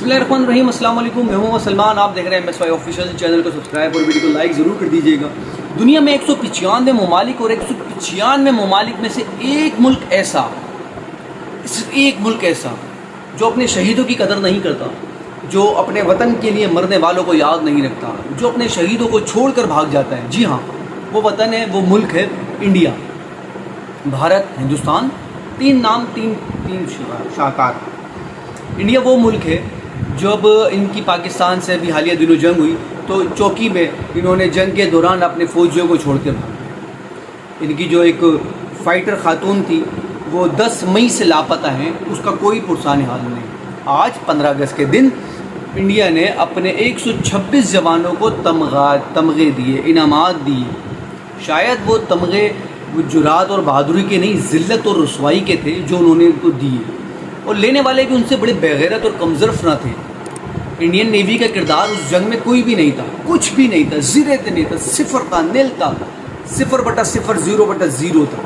बिस्मिल्लाहिर्रहमानिर्रहीम। अस्सलाम वालेकुम। मैं हूं सलमान, आप देख रहे हैं MSY ऑफिशियल। चैनल को सब्सक्राइब और वीडियो को लाइक ज़रूर कर दीजिएगा। दुनिया में 195 ममालिक और 195 ममालिक में से एक मुल्क ऐसा, सिर्फ एक मुल्क ऐसा जो अपने शहीदों की कदर नहीं करता, जो अपने वतन के लिए मरने वालों को याद नहीं रखता, जो अपने शहीदों को छोड़कर भाग जाता है। जी हाँ, वो वतन है, वो मुल्क है इंडिया। भारत, हिंदुस्तान, तीन नाम, तीन शाकार। इंडिया वो मुल्क है जब इनकी पाकिस्तान से अभी हालिया दिनों जंग हुई तो चौकी में इन्होंने जंग के दौरान अपने फ़ौजियों को छोड़ के भागा। इनकी जो एक फ़ाइटर खातून थी वो 10 मई से लापता हैं, उसका कोई पुरसान हाल नहीं। आज 15 अगस्त के दिन इंडिया ने अपने 126 जवानों को तमगे दिए, इनामात दिए। शायद वो तमगे जुरात और बहादुरी के नहीं, ज़िल्लत और रुसवाई के थे जो उन्होंने उनको दिए, और लेने वाले भी उनसे बड़े बेगैरत और कमज़र्फ ना थे। इंडियन नेवी का किरदार उस जंग में कोई भी नहीं था, कुछ भी नहीं था, ज़ीरो नहीं था, सिफर था, नील था, 0/0, 0/0 था।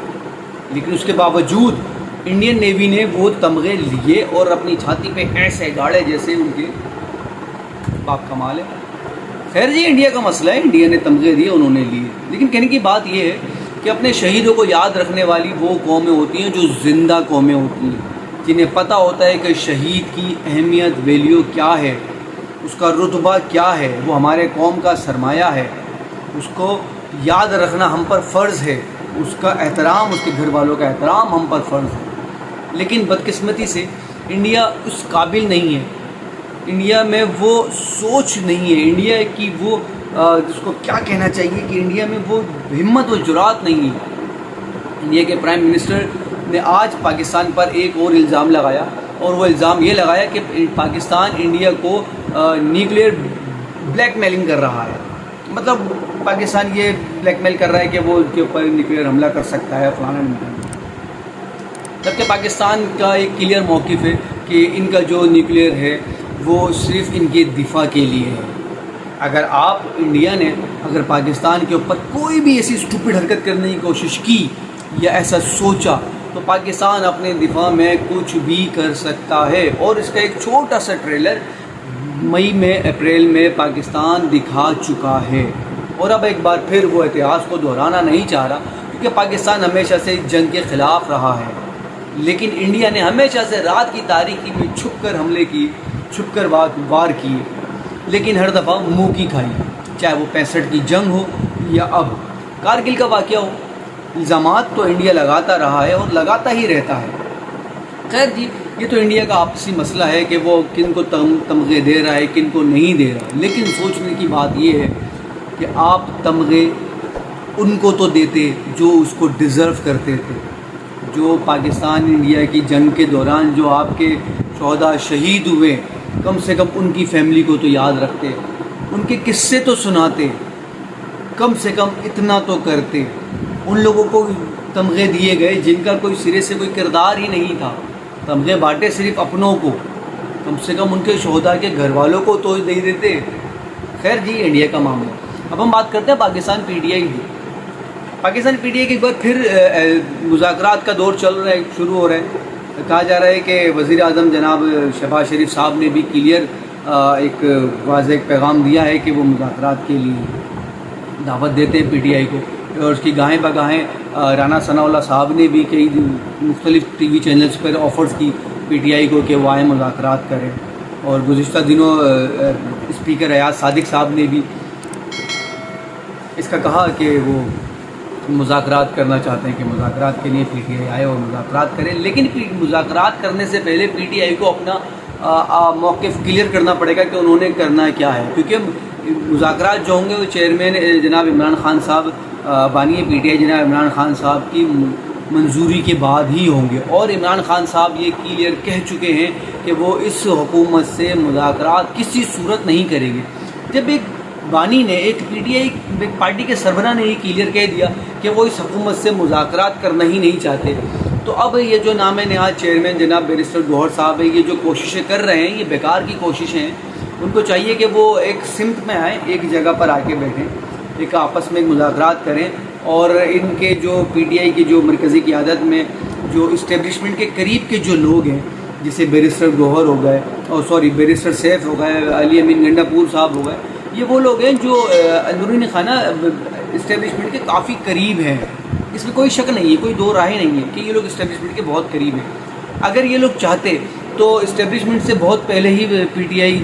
लेकिन उसके बावजूद इंडियन नेवी ने वो तमगे लिए और अपनी छाती पे ऐसे गाड़े जैसे उनके बाप कमाल है। खैर जी, इंडिया का मसला है, इंडिया ने तमगे दिए, उन्होंने लिए। लेकिन कहने की बात यह है कि अपने शहीदों को याद रखने वाली वो कौमें होती हैं जो ज़िंदा कौमें होती हैं, जिन्हें पता होता है कि शहीद की अहमियत, वैल्यू क्या है, उसका रुतबा क्या है, वो हमारे कौम का सरमाया है, उसको याद रखना हम पर फ़र्ज़ है, उसका एहतराम, उसके घर वालों का एहतराम हम पर फ़र्ज़ है। लेकिन बदकिस्मती से इंडिया उस काबिल नहीं है, इंडिया में वो सोच नहीं है, इंडिया की वो जिसको क्या कहना चाहिए कि इंडिया में वो हिम्मत व जुरात नहीं है। इंडिया के प्राइम मिनिस्टर ने आज पाकिस्तान पर एक और इल्ज़ाम लगाया, और वो इल्ज़ाम ये लगाया कि पाकिस्तान इंडिया को न्यूक्लियर ब्लैकमेलिंग कर रहा है। मतलब पाकिस्तान ये ब्लैकमेल कर रहा है कि वो उसके ऊपर न्यूक्लियर हमला कर सकता है, फलाना ढिमकाना। जबकि पाकिस्तान का एक क्लियर मौक़िफ़ है कि इनका जो न्यूक्लियर है वो सिर्फ़ इनके दिफा के लिए है। अगर आप इंडिया ने अगर पाकिस्तान के ऊपर कोई भी ऐसी स्टूपिड हरकत करने की कोशिश की या ऐसा सोचा तो पाकिस्तान अपने दिफा में कुछ भी कर सकता है। और इसका एक छोटा सा ट्रेलर मई में, अप्रैल में पाकिस्तान दिखा चुका है। और अब एक बार फिर वो इतिहास को दोहराना नहीं चाह रहा, क्योंकि पाकिस्तान हमेशा से जंग के ख़िलाफ़ रहा है। लेकिन इंडिया ने हमेशा से रात की तारीकी में छुप कर हमले किए, छुप कर वार किए, लेकिन हर दफ़ा मुँह की खाई। चाहे वो 65 की जंग हो या अब कारगिल का वाक़या हो, इल्ज़ामात तो इंडिया लगाता रहा है और लगाता ही रहता है। खैर जी, ये तो इंडिया का आपसी मसला है कि वो किन को तमगे दे रहा है, किन को नहीं दे रहा। लेकिन सोचने की बात ये है कि आप तमगे उनको तो देते जो उसको डिज़र्व करते थे, जो पाकिस्तान इंडिया की जंग के दौरान जो आपके शोहदा शहीद हुए, कम से कम उनकी फैमिली को तो याद रखते, उनके किस्से तो सुनाते, कम से कम इतना तो करते। उन लोगों को तमगे दिए गए जिनका कोई सिरे से कोई किरदार ही नहीं था, तमगे बांटे सिर्फ अपनों को, कम से कम उनके शोहदा के घर वालों को तो दे देते। खैर जी, इंडिया का मामला। अब हम बात करते हैं पाकिस्तान PTI की। पाकिस्तान PTI के एक बार फिर मुज़ाकरात का दौर चल रहा है, शुरू हो रहा है। कहा जा रहा है कि वज़ीर आज़म जनाब शहबाज शरीफ साहब ने भी क्लियर एक वाज़ेह पैगाम दिया है कि वो मुज़ाकरात के लिए दावत देते हैं PTI को। और उसकी गाहें बगाहें राना सनाउल्लाह साहब ने भी कई मुख्तलिफ़ TV चैनल्स पर ऑफ़र्स की PTI को कि वो आए मुज़ाकरात करें। और गुज़िश्ता दिनों स्पीकर अयाज सादिक साहब ने भी इसका कहा कि वो मुज़ाकरात करना चाहते हैं कि मुज़ाकरात के लिए PTI आए और मुज़ाकरात करें। लेकिन मुज़ाकरात करने से पहले PTI को अपना मौक़िफ़ क्लियर करना पड़ेगा कि उन्होंने करना क्या है, क्योंकि मुज़ाकरात जो होंगे वो चेयरमैन जनाब इमरान ख़ान साहब, बानी PTI जनाब इमरान ख़ान साहब की मंजूरी के बाद ही होंगे। और इमरान ख़ान साहब ये क्लियर कह चुके हैं कि वो इस हुकूमत से मुज़ाकरात किसी सूरत नहीं करेंगे। जब एक बानी ने, एक PTI एक पार्टी के सरबराह ने ये क्लियर कह दिया कि वो इस हुकूमत से मुज़ाकरात करना ही नहीं चाहते, तो अब ये जो नाम नहाद चेयरमैन जनाब बैरिस्टर गौहर साहब है, ये जो कोशिशें कर रहे हैं ये बेकार की कोशिशें हैं। उनको चाहिए कि वो एक सिमत में आएँ, एक जगह पर आके बैठें, एक आपस में मुज़ाकरात करें। और इनके जो PTI की जो मरकज़ी क़ियादत में जो इस्टेब्लिशमेंट के करीब के जो लोग हैं جیسے بیرسٹر گوہر ہو گئے اور بیرسٹر سیف ہو گئے، علی امین گنڈا پور صاحب ہو گئے، یہ وہ لوگ ہیں جو اندرونی خانہ اسٹیبلشمنٹ کے کافی قریب ہیں. اس میں کوئی شک نہیں ہے، کوئی دو راہیں نہیں ہے کہ یہ لوگ اسٹیبلشمنٹ کے بہت قریب ہیں. اگر یہ لوگ چاہتے تو اسٹیبلشمنٹ سے بہت پہلے ہی پی ٹی آئی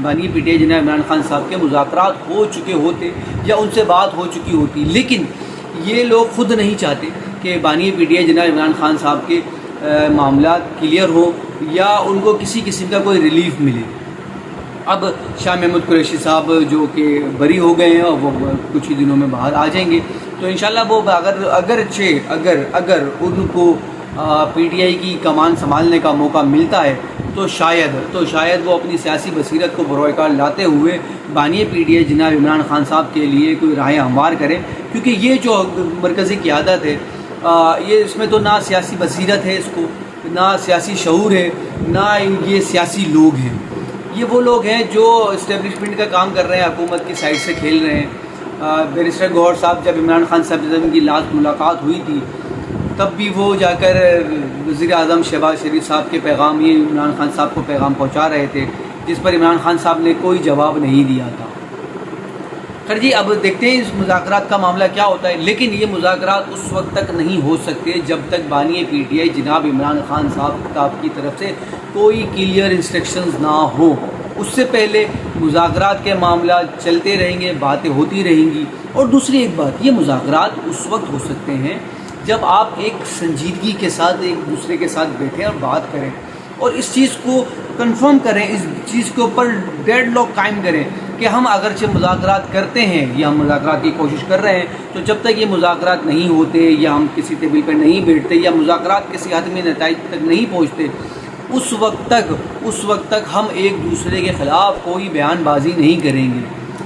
بانی پی ٹی آئی جناب عمران خان صاحب کے مذاکرات ہو چکے ہوتے یا ان سے بات ہو چکی ہوتی، لیکن یہ لوگ خود نہیں چاہتے کہ بانی پی ٹی آئی جناب عمران خان صاحب کے معاملات کلیئر ہو یا ان کو کسی قسم کا کوئی ریلیف ملے. اب شاہ محمود قریشی صاحب جو کہ بری ہو گئے ہیں اور وہ کچھ ہی دنوں میں باہر آ جائیں گے، تو انشاءاللہ وہ اگر ان کو پی ٹی آئی کی کمان سنبھالنے کا موقع ملتا ہے تو شاید وہ اپنی سیاسی بصیرت کو بروئے کار لاتے ہوئے بانی پی ٹی آئی جناب عمران خان صاحب کے لیے کوئی راہیں ہموار کریں، کیونکہ یہ جو مرکزی قیادت ہے یہ اس میں تو نہ سیاسی بصیرت ہے، اس کو نہ سیاسی شعور ہے، نہ یہ سیاسی لوگ ہیں. یہ وہ لوگ ہیں جو اسٹیبلشمنٹ کا کام کر رہے ہیں، حکومت کی سائڈ سے کھیل رہے ہیں. بیرسٹر گوہر صاحب جب عمران خان صاحب سے ان کی لاسٹ ملاقات ہوئی تھی تب بھی وہ جا کر وزیر اعظم شہباز شریف صاحب کے پیغام یہ عمران خان صاحب کو پیغام پہنچا رہے تھے، جس پر عمران خان صاحب نے کوئی جواب نہیں دیا تھا. خیر جی، اب دیکھتے ہیں اس مذاکرات کا معاملہ کیا ہوتا ہے، لیکن یہ مذاکرات اس وقت تک نہیں ہو سکتے جب تک بانی پی ٹی آئی جناب عمران خان صاحب کی طرف سے کوئی کلیئر انسٹرکشنز نہ ہو. اس سے پہلے مذاکرات کے معاملات چلتے رہیں گے، باتیں ہوتی رہیں گی. اور دوسری ایک بات، یہ مذاکرات اس وقت ہو سکتے ہیں جب آپ ایک سنجیدگی کے ساتھ ایک دوسرے کے ساتھ بیٹھیں اور بات کریں اور اس چیز کو کنفرم کریں، اس چیز کے اوپر ڈیڈ لاک قائم کریں کہ ہم اگرچہ مذاکرات کرتے ہیں یا ہم مذاکرات کی کوشش کر رہے ہیں، تو جب تک یہ مذاکرات نہیں ہوتے یا ہم کسی ٹیبل پر نہیں بیٹھتے یا مذاکرات کسی حتمی نتائج تک نہیں پہنچتے، اس وقت تک ہم ایک دوسرے کے خلاف کوئی بیان بازی نہیں کریں گے.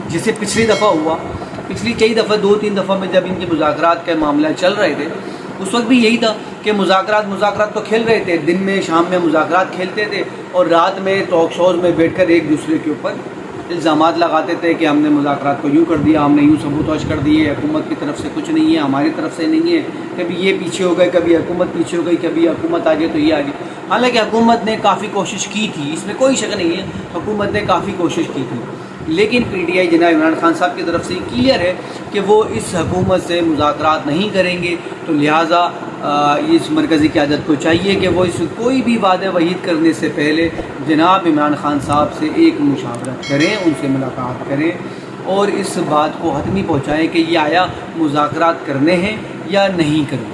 جسے پچھلی دفعہ ہوا، پچھلی کئی دفعہ 2-3 دفعہ میں جب ان کے مذاکرات کے معاملہ چل رہے تھے، اس وقت بھی یہی تھا کہ مذاکرات تو کھیل رہے تھے، دن میں شام میں مذاکرات کھیلتے تھے اور رات میں ٹاک شوز میں بیٹھ کر ایک دوسرے کے اوپر الزامات لگاتے تھے کہ ہم نے مذاکرات کو یوں کر دیا، ہم نے یوں ثبوت کر دیے، حکومت کی طرف سے کچھ نہیں ہے، ہماری طرف سے نہیں ہے، کبھی یہ پیچھے ہو گئے، کبھی حکومت پیچھے ہو گئی، کبھی حکومت آگے تو یہ آگے. حالانکہ حکومت نے کافی کوشش کی تھی، اس میں کوئی شک نہیں ہے، حکومت نے کافی کوشش کی تھی، لیکن پی ٹی آئی جناب عمران خان صاحب کی طرف سے کلیئر ہے کہ وہ اس حکومت سے مذاکرات نہیں کریں گے. تو لہٰذا اس مرکزی قیادت کو چاہیے کہ وہ اس کوئی بھی وعدہ وعید کرنے سے پہلے جناب عمران خان صاحب سے ایک مشاورت کریں، ان سے ملاقات کریں اور اس بات کو حتمی پہنچائیں کہ یہ آیا مذاکرات کرنے ہیں یا نہیں کرنے.